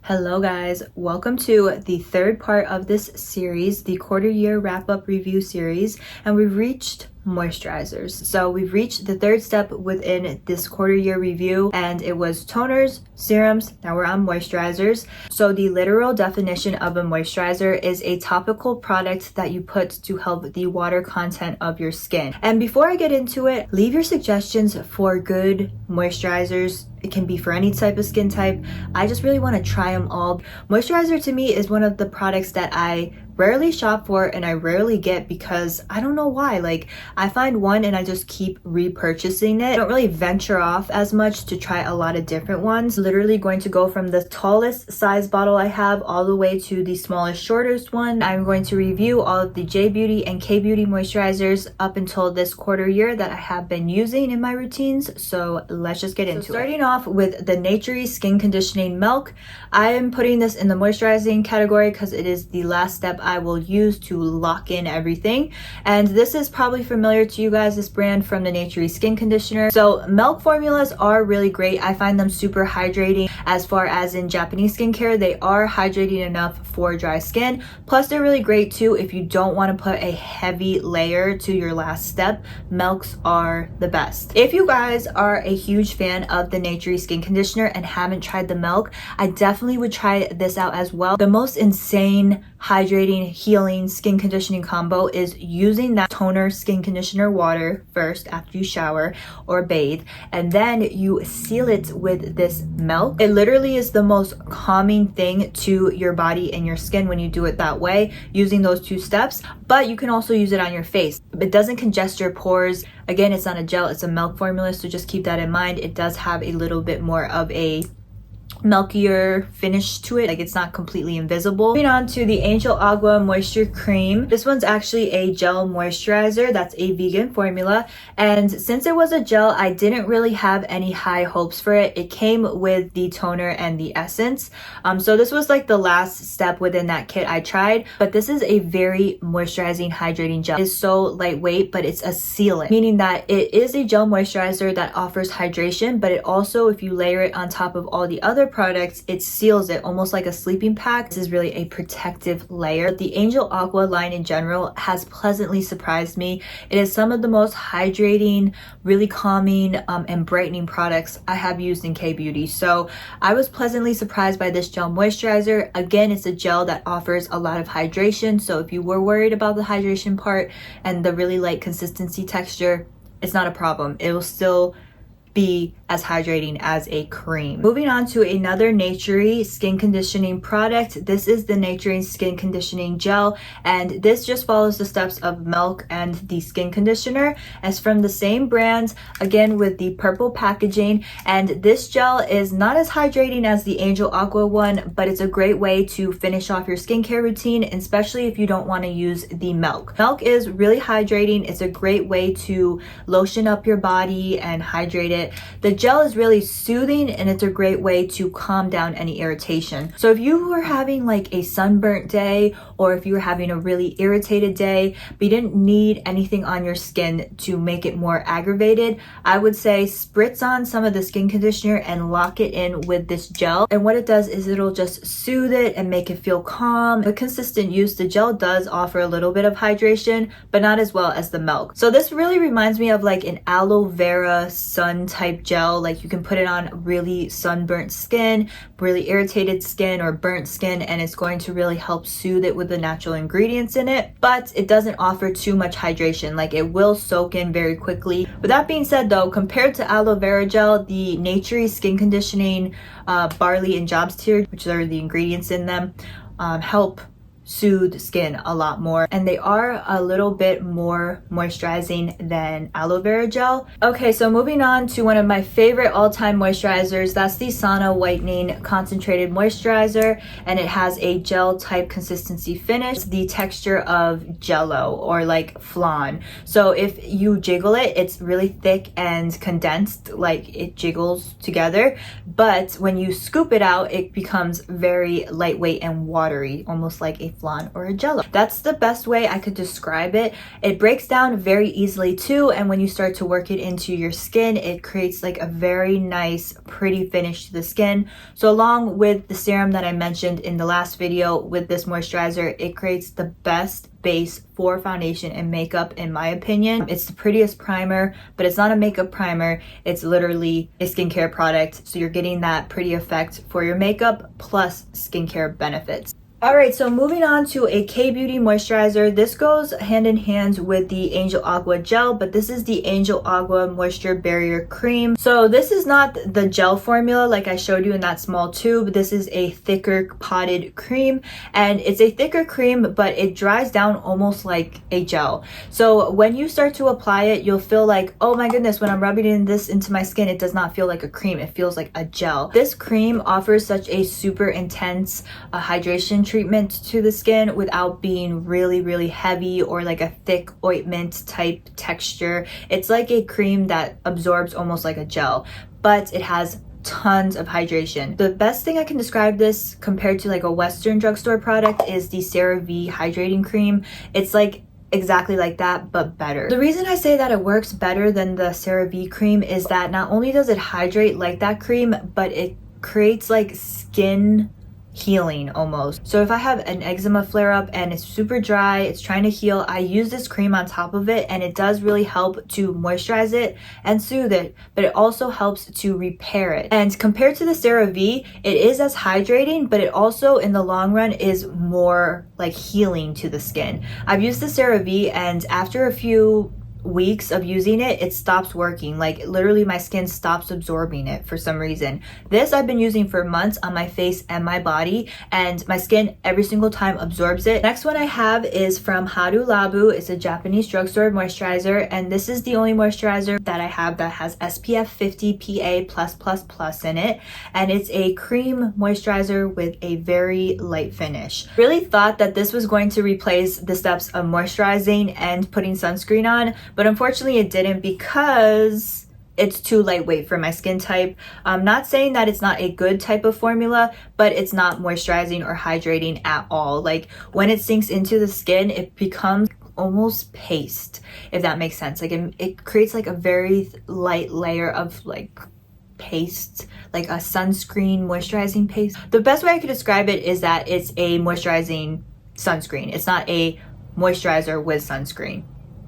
Hello guys, welcome to the third part of this series, the quarter year wrap-up review series, and we've reached moisturizers. So we've reached the third step within this quarter year review, and it was toners, serums. Now we're on moisturizers. So the literal definition of a moisturizer is a topical product that you put to help the water content of your skin. And before I get into it, leave your suggestions for good moisturizers. It can be for any type of skin type. I just really want to try them all. Moisturizer to me is one of the products that I rarely shop for and I rarely get because I don't know why. Like, I find one and I just keep repurchasing it. I don't really venture off as much to try a lot of different ones. Literally going to go from the tallest size bottle I have all the way to the smallest, shortest one. I'm going to review all of the J-Beauty and K-Beauty moisturizers up until this quarter year that I have been using in my routines. So let's just get into it. Starting off with the Natury Skin Conditioning Milk. I am putting this in the moisturizing category because it is the last step I will use to lock in everything. And this is probably familiar to you guys, this brand from the Natury Skin Conditioner. So milk formulas are really great. I find them super hydrating. As far as in Japanese skincare, they are hydrating enough for dry skin. Plus they're really great too if you don't want to put a heavy layer to your last step. Milks are the best. If you guys are a huge fan of the Natury Skin Conditioner and haven't tried the milk, I definitely would try this out as well. The most insane hydrating, healing, skin conditioning combo is using that toner skin conditioner water first after you shower or bathe, and then you seal it with this milk. It literally is the most calming thing to your body and your skin when you do it that way, using those two steps. But you can also use it on your face. It doesn't congest your pores. Again, it's not a gel, it's a milk formula, so just keep that in mind. It does have a little bit more of a milkier finish to it, like it's not completely invisible. Moving on to the Angel Agua Moisture Cream. This one's actually a gel moisturizer that's a vegan formula, and since it was a gel, I didn't really have any high hopes for it. It came with the toner and the essence, so this was like the last step within that kit I tried. But this is a very moisturizing, hydrating gel. It's so lightweight, but it's a sealant, meaning that it is a gel moisturizer that offers hydration, but it also, if you layer it on top of all the other products, it seals it almost like a sleeping pack. This is really a protective layer. The Angel Aqua line in general has pleasantly surprised me. It is some of the most hydrating, really calming, and brightening products I have used in K-Beauty. So I was pleasantly surprised by this gel moisturizer. Again, it's a gel that offers a lot of hydration. So if you were worried about the hydration part and the really light consistency texture, it's not a problem. It will still be as hydrating as a cream. Moving on to another Natury skin conditioning product. This is the Natury skin conditioning gel, and this just follows the steps of milk and the skin conditioner. It's from the same brand, again with the purple packaging, and this gel is not as hydrating as the Angel Aqua one, but it's a great way to finish off your skincare routine, especially if you don't want to use the milk. Milk is really hydrating. It's a great way to lotion up your body and hydrate it. The gel is really soothing, and it's a great way to calm down any irritation. So if you were having like a sunburnt day, or if you were having a really irritated day but you didn't need anything on your skin to make it more aggravated, I would say spritz on some of the skin conditioner and lock it in with this gel. And what it does is it'll just soothe it and make it feel calm. With consistent use, the gel does offer a little bit of hydration, but not as well as the milk. So this really reminds me of like an aloe vera sun type gel. Like, you can put it on really sunburnt skin, really irritated skin, or burnt skin, and it's going to really help soothe it with the natural ingredients in it. But it doesn't offer too much hydration. Like, it will soak in very quickly. With that being said though, compared to aloe vera gel, the Natury skin conditioning barley and jobs tier, which are the ingredients in them, help soothe skin a lot more, and they are a little bit more moisturizing than aloe vera gel. Okay, so moving on to one of my favorite all-time moisturizers. That's the Sauna Whitening Concentrated Moisturizer, and it has a gel type consistency finish, the texture of jello or like flan. So if you jiggle it, it's really thick and condensed, like it jiggles together, but when you scoop it out, it becomes very lightweight and watery, almost like a flan or a jello. That's the best way I could describe it. It breaks down very easily too, and when you start to work it into your skin, it creates like a very nice, pretty finish to the skin. So along with the serum that I mentioned in the last video, with this moisturizer, it creates the best base for foundation and makeup in my opinion. It's the prettiest primer, but it's not a makeup primer. It's literally a skincare product. So you're getting that pretty effect for your makeup plus skincare benefits. Alright, so moving on to a kbeauty moisturizer. This goes hand in hand with the Angel Aqua gel, but this is the Angel Aqua Moisture Barrier Cream. So this is not the gel formula like I showed you in that small tube. This is a thicker potted cream, and it's a thicker cream, but it dries down almost like a gel. So when you start to apply it, you'll feel like, oh my goodness, when I'm rubbing this into my skin, it does not feel like a cream. It feels like a gel. This cream offers such a super intense hydration treatment to the skin without being really heavy or like a thick ointment type texture. It's like a cream that absorbs almost like a gel, but it has tons of hydration. The best thing I can describe this compared to like a Western drugstore product is the CeraVe hydrating cream. It's like exactly like that, but better. The reason I say that it works better than the CeraVe cream is that not only does it hydrate like that cream, but it creates like skin healing almost. So if I have an eczema flare up and it's super dry, it's trying to heal, I use this cream on top of it, and it does really help to moisturize it and soothe it, but it also helps to repair it. And compared to the CeraVe, it is as hydrating, but it also in the long run is more like healing to the skin. I've used the CeraVe, and after a few weeks of using it, it stops working. Like literally my skin stops absorbing it for some reason. This I've been using for months on my face and my body, and my skin every single time absorbs it. Next one I have is from Hadu Labu. It's a Japanese drugstore moisturizer, and this is the only moisturizer that I have that has SPF 50 PA+++ in it, and it's a cream moisturizer with a very light finish. Really thought that this was going to replace the steps of moisturizing and putting sunscreen on, but unfortunately it didn't because it's too lightweight for my skin type. I'm not saying that it's not a good type of formula, but it's not moisturizing or hydrating at all. Like when it sinks into the skin, it becomes almost paste, if that makes sense. Like it creates like a very light layer of like paste, like a sunscreen moisturizing paste. The best way I could describe it is that it's a moisturizing sunscreen. It's not a moisturizer with sunscreen.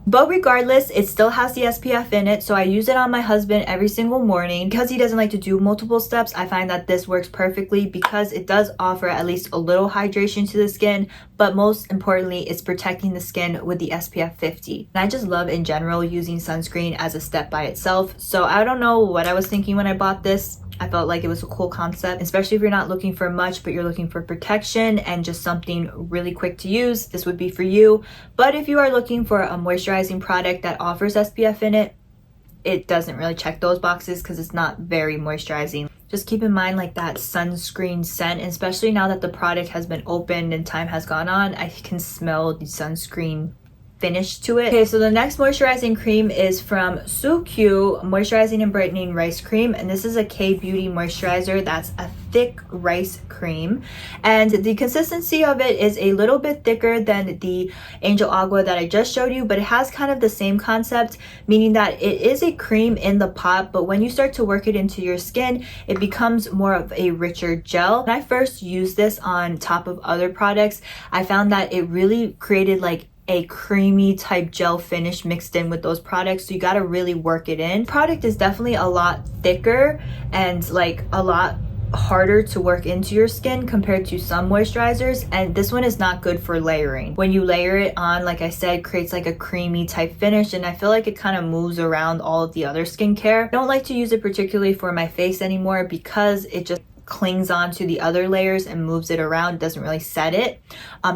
But regardless, it still has the SPF in it, so I use it on my husband every single morning. Because he doesn't like to do multiple steps, I find that this works perfectly because it does offer at least a little hydration to the skin, but most importantly, it's protecting the skin with the SPF 50. And I just love in general using sunscreen as a step by itself, so I don't know what I was thinking when I bought this. I felt like it was a cool concept, especially if you're not looking for much, but you're looking for protection and just something really quick to use. This would be for you. But if you are looking for a moisturizing product that offers SPF in it, it doesn't really check those boxes because it's not very moisturizing. Just keep in mind like that sunscreen scent, especially now that the product has been opened and time has gone on, I can smell the sunscreen finish to it. Okay, so the next moisturizing cream is from Suq Moisturizing and Brightening Rice Cream, and this is a kbeauty moisturizer that's a thick rice cream, and the consistency of it is a little bit thicker than the Angel Aqua that I just showed you, but it has kind of the same concept, meaning that it is a cream in the pot, but when you start to work it into your skin, it becomes more of a richer gel. When I first used this on top of other products, I found that it really created like a creamy type gel finish mixed in with those products, so you got to really work it in. The product is definitely a lot thicker and like a lot harder to work into your skin compared to some moisturizers, and this one is not good for layering. When you layer it on, like I said, creates like a creamy type finish, and I feel like it kind of moves around all of the other skincare. I don't like to use it particularly for my face anymore because it just clings on to the other layers and moves it around. It doesn't really set it.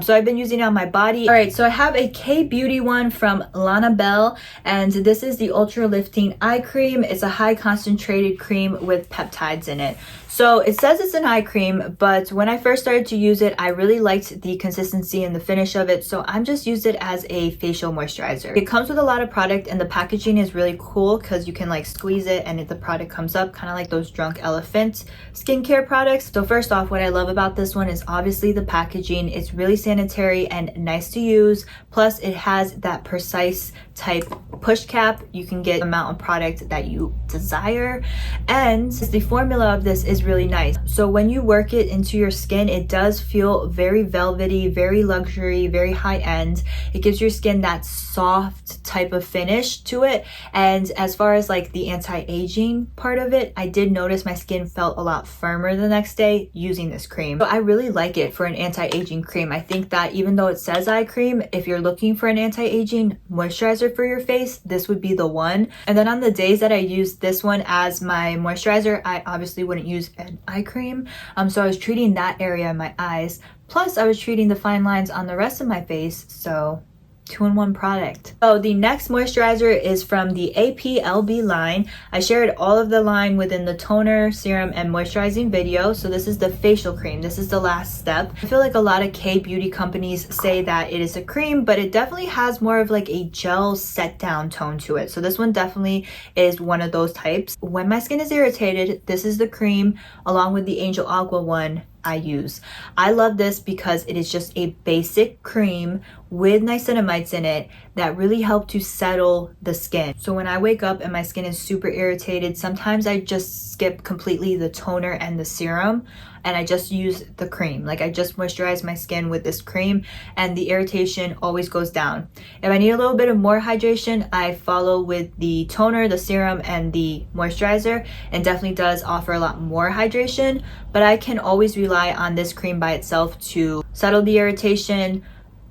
So I've been using it on my body. All right, so I have a kbeauty one from Lana Bell, and this is the Ultra Lifting Eye Cream. It's a high concentrated cream with peptides in it. So it says it's an eye cream, but when I first started to use it, I really liked the consistency and the finish of it, so I'm just used it as a facial moisturizer. It comes with a lot of product, and the packaging is really cool because you can like squeeze it and the product comes up, kind of like those Drunk Elephant skincare skincare products. So first off, what I love about this one is obviously the packaging. It's really sanitary and nice to use. Plus it has that precise type push cap. You can get the amount of product that you desire, and the formula of this is really nice. So when you work it into your skin, it does feel very velvety, very luxury, very high end. It gives your skin that soft type of finish to it. And as far as like the anti-aging part of it, I did notice my skin felt a lot firmer the next day using this cream. So I really like it for an anti-aging cream. I think that even though it says eye cream, if you're looking for an anti-aging moisturizer for your face, this would be the one. And then on the days that I use this one as my moisturizer, I obviously wouldn't use an eye cream. So I was treating that area in my eyes. Plus I was treating the fine lines on the rest of my face. So 2-in-1 product. So the next moisturizer is from the APB line. I shared all of the line within the toner, serum, and moisturizing video. So this is the facial cream. This is the last step. I feel like a lot of K-beauty companies say that it is a cream, but it definitely has more of like a gel set down tone to it. So this one definitely is one of those types. When my skin is irritated, this is the cream along with the Angel Aqua one I use. I love this because it is just a basic cream with niacinamides in it that really help to settle the skin. So when I wake up and my skin is super irritated, sometimes I just skip completely the toner and the serum and I just use the cream. Like I just moisturize my skin with this cream and the irritation always goes down. If I need a little bit of more hydration, I follow with the toner, the serum, and the moisturizer, and definitely does offer a lot more hydration, but I can always rely on this cream by itself to settle the irritation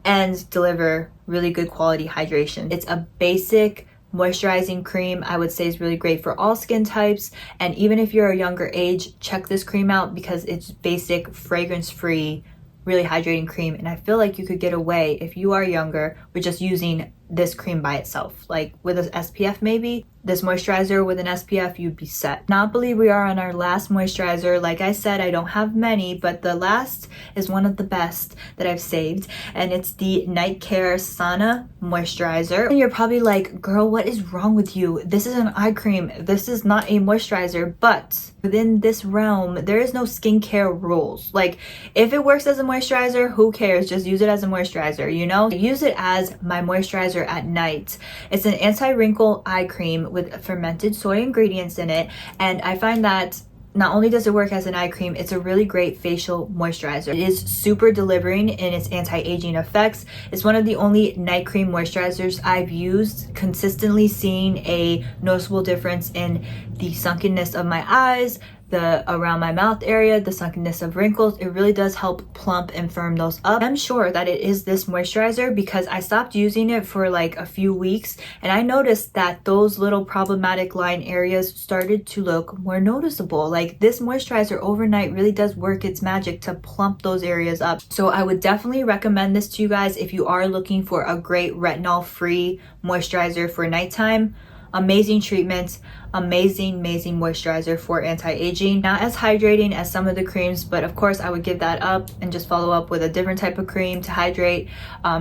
and deliver really good quality hydration. It's a basic moisturizing cream. I would say is really great for all skin types, and even if you're a younger age, check this cream out because it's basic, fragrance-free, really hydrating cream. And I feel like you could get away if you are younger with just using this cream by itself, like with an SPF maybe. This moisturizer with an SPF, you'd be set. Not believe we are on our last moisturizer. Like I said, I don't have many, but the last is one of the best that I've saved, and it's the Night Care Sauna moisturizer. And you're probably like, girl, what is wrong with you? This is an eye cream. This is not a moisturizer. But within this realm, there is no skincare rules. Like if it works as a moisturizer, who cares? Just use it as a moisturizer, you know? I use it as my moisturizer at night. It's an anti-wrinkle eye cream with fermented soy ingredients in it, and I find that not only does it work as an eye cream, it's a really great facial moisturizer. It is super delivering in its anti-aging effects. It's one of the only night cream moisturizers I've used, consistently seeing a noticeable difference in the sunkenness of my eyes, the around my mouth area, the sunkenness of wrinkles. It really does help plump and firm those up. I'm sure that it is this moisturizer because I stopped using it for like a few weeks and I noticed that those little problematic line areas started to look more noticeable. Like this moisturizer overnight really does work its magic to plump those areas up. So I would definitely recommend this to you guys if you are looking for a great retinol free moisturizer for nighttime. Amazing treatment, amazing moisturizer for anti-aging. Not as hydrating as some of the creams, but of course I would give that up and just follow up with a different type of cream to hydrate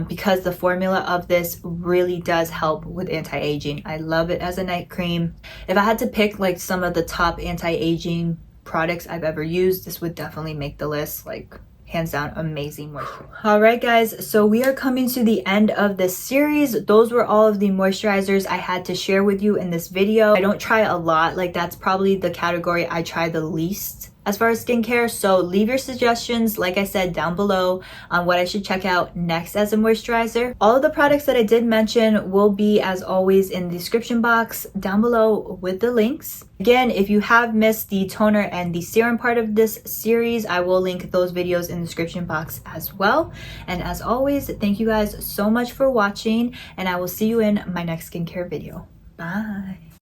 because the formula of this really does help with anti-aging. I love it as a night cream. If I had to pick like some of the top anti-aging products I've ever used, this would definitely make the list. Like hands down, amazing moisturizer. All right guys, so we are coming to the end of this series. Those were all of the moisturizers I had to share with you in this video. I don't try a lot, like that's probably the category I try the least as far as skincare. So leave your suggestions, like I said, down below on what I should check out next as a moisturizer. All of the products that I did mention will be, as always, in the description box down below with the links. Again, if you have missed the toner and the serum part of this series, I will link those videos in the description box as well. And as always, thank you guys so much for watching, and I will see you in my next skincare video. Bye.